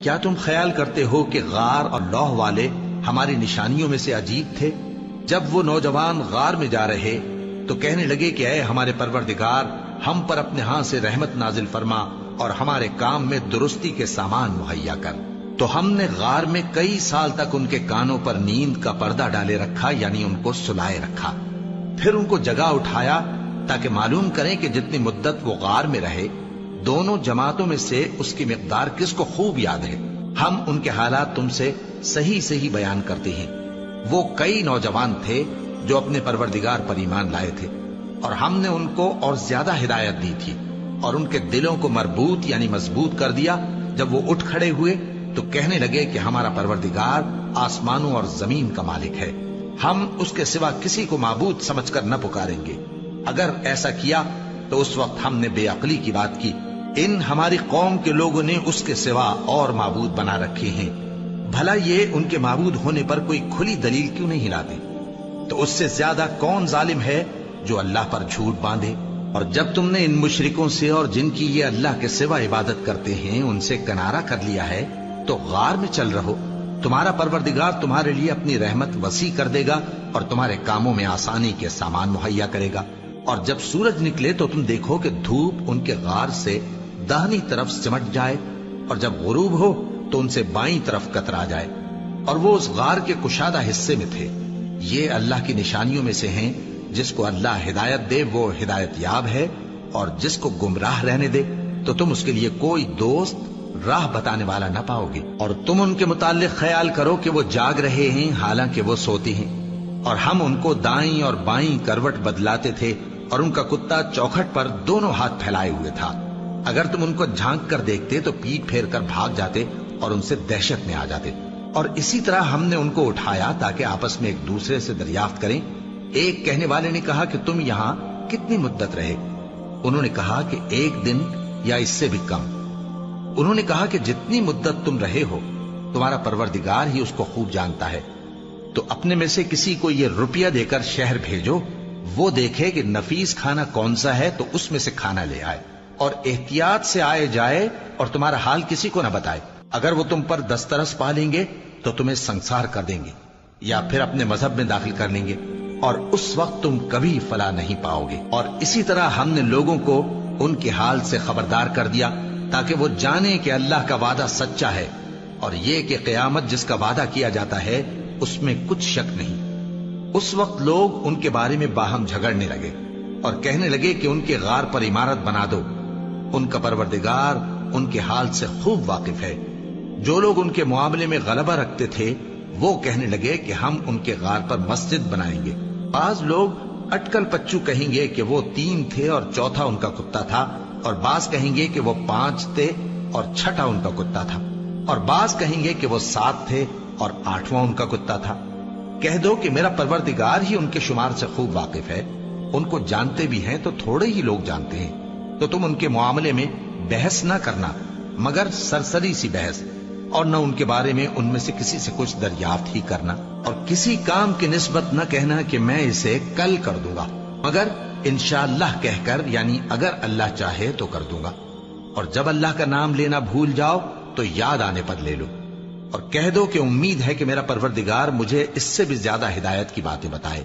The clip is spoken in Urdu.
کیا تم خیال کرتے ہو کہ غار اور لوح والے ہماری نشانیوں میں سے عجیب تھے؟ جب وہ نوجوان غار میں جا رہے تو کہنے لگے کہ اے ہمارے پروردگار، ہم پر اپنے ہاں سے رحمت نازل فرما اور ہمارے کام میں درستی کے سامان مہیا کر۔ تو ہم نے غار میں کئی سال تک ان کے کانوں پر نیند کا پردہ ڈالے رکھا، یعنی ان کو سلائے رکھا۔ پھر ان کو جگہ اٹھایا تاکہ معلوم کریں کہ جتنی مدت وہ غار میں رہے دونوں جماعتوں میں سے اس کی مقدار کس کو خوب یاد ہے۔ ہم ان کے حالات تم سے صحیح صحیح بیان کرتے ہیں۔ وہ کئی نوجوان تھے جو اپنے پروردگار پر ایمان لائے تھے، اور ہم نے ان کو اور زیادہ ہدایت دی تھی اور ان کے دلوں کو مربوط یعنی مضبوط کر دیا۔ جب وہ اٹھ کھڑے ہوئے تو کہنے لگے کہ ہمارا پروردگار آسمانوں اور زمین کا مالک ہے، ہم اس کے سوا کسی کو معبود سمجھ کر نہ پکاریں گے۔ اگر ایسا کیا تو اس وقت ہم نے بے عقلی کی بات کی۔ ان ہماری قوم کے لوگوں نے اس کے سوا اور معبود بنا رکھے ہیں، بھلا یہ ان کے معبود ہونے پر کوئی کھلی دلیل کیوں نہیں لاتے؟ تو اس سے زیادہ کون ظالم ہے جو اللہ پر جھوٹ باندھے؟ اور جب تم نے ان مشرکوں سے اور جن کی یہ اللہ کے سوا عبادت کرتے ہیں ان سے کنارہ کر لیا ہے تو غار میں چل رہو، تمہارا پروردگار تمہارے لیے اپنی رحمت وسیع کر دے گا اور تمہارے کاموں میں آسانی کے سامان مہیا کرے گا۔ اور جب سورج نکلے تو تم دیکھو کہ دھوپ ان کے غار سے داہنی طرف سمٹ جائے، اور جب غروب ہو تو ان سے بائیں طرف کترا جائے، اور وہ اس غار کے کشادہ حصے میں تھے۔ یہ اللہ کی نشانیوں میں سے ہیں، جس کو اللہ ہدایت دے وہ ہدایت یاب ہے، اور جس کو گمراہ رہنے دے تو تم اس کے لیے کوئی دوست راہ بتانے والا نہ پاؤ گے۔ اور تم ان کے متعلق خیال کرو کہ وہ جاگ رہے ہیں حالانکہ وہ سوتے ہیں، اور ہم ان کو دائیں اور بائیں کروٹ بدلاتے تھے، اور ان کا کتا چوکھٹ پر دونوں ہاتھ پھیلائے ہوئے تھا۔ اگر تم ان کو جھانک کر دیکھتے تو پیٹ پھیر کر بھاگ جاتے اور ان سے دہشت میں آ جاتے۔ اور اسی طرح ہم نے ان کو اٹھایا تاکہ آپس میں ایک دوسرے سے دریافت کریں۔ ایک کہنے والے نے کہا کہ تم یہاں کتنی مدت رہے؟ انہوں نے کہا کہ 1 دن یا اس سے بھی کم۔ انہوں نے کہا کہ جتنی مدت تم رہے ہو تمہارا پروردگار ہی اس کو خوب جانتا ہے، تو اپنے میں سے کسی کو یہ روپیہ دے کر شہر بھیجو، وہ دیکھے کہ نفیس کھانا کون سا ہے تو اس میں سے کھانا لے آئے، اور احتیاط سے آئے جائے اور تمہارا حال کسی کو نہ بتائے۔ اگر وہ تم پر دسترس پا لیں گے تو تمہیں سنسار کر دیں گے یا پھر اپنے مذہب میں داخل کر لیں گے، اور اس وقت تم کبھی فلاح نہیں پاؤ گے۔ اور اسی طرح ہم نے لوگوں کو ان کے حال سے خبردار کر دیا تاکہ وہ جانیں کہ اللہ کا وعدہ سچا ہے، اور یہ کہ قیامت جس کا وعدہ کیا جاتا ہے اس میں کچھ شک نہیں۔ اس وقت لوگ ان کے بارے میں باہم جھگڑنے لگے اور کہنے لگے کہ ان کے غار پر عمارت بنا دو۔ ان کا پروردگار ان کے حال سے خوب واقف ہے۔ جو لوگ ان کے معاملے میں غلبہ رکھتے تھے وہ کہنے لگے کہ ہم ان کے غار پر مسجد بنائیں گے۔ بعض لوگ اٹکل پچو کہیں گے کہ وہ 3 تھے اور چوتھا ان کا کتا تھا، اور بعض کہیں گے کہ وہ 5 تھے اور چھٹا ان کا کتا تھا، اور بعض کہیں گے کہ وہ 7 تھے اور 8واں ان کا کتا تھا۔ کہہ دو کہ میرا پروردگار ہی ان کے شمار سے خوب واقف ہے، ان کو جانتے بھی ہیں تو تھوڑے ہی لوگ جانتے ہیں۔ تو تم ان کے معاملے میں بحث نہ کرنا مگر سرسری سی بحث، اور نہ ان کے بارے میں ان میں سے کسی سے کچھ دریافت ہی کرنا، اور کسی کام کی نسبت نہ کہنا کہ میں اسے کل کر دوں گا، مگر انشاءاللہ کہہ کر، یعنی اگر اللہ چاہے تو کر دوں گا۔ اور جب اللہ کا نام لینا بھول جاؤ تو یاد آنے پر لے لو، اور کہہ دو کہ امید ہے کہ میرا پروردگار مجھے اس سے بھی زیادہ ہدایت کی باتیں بتائے۔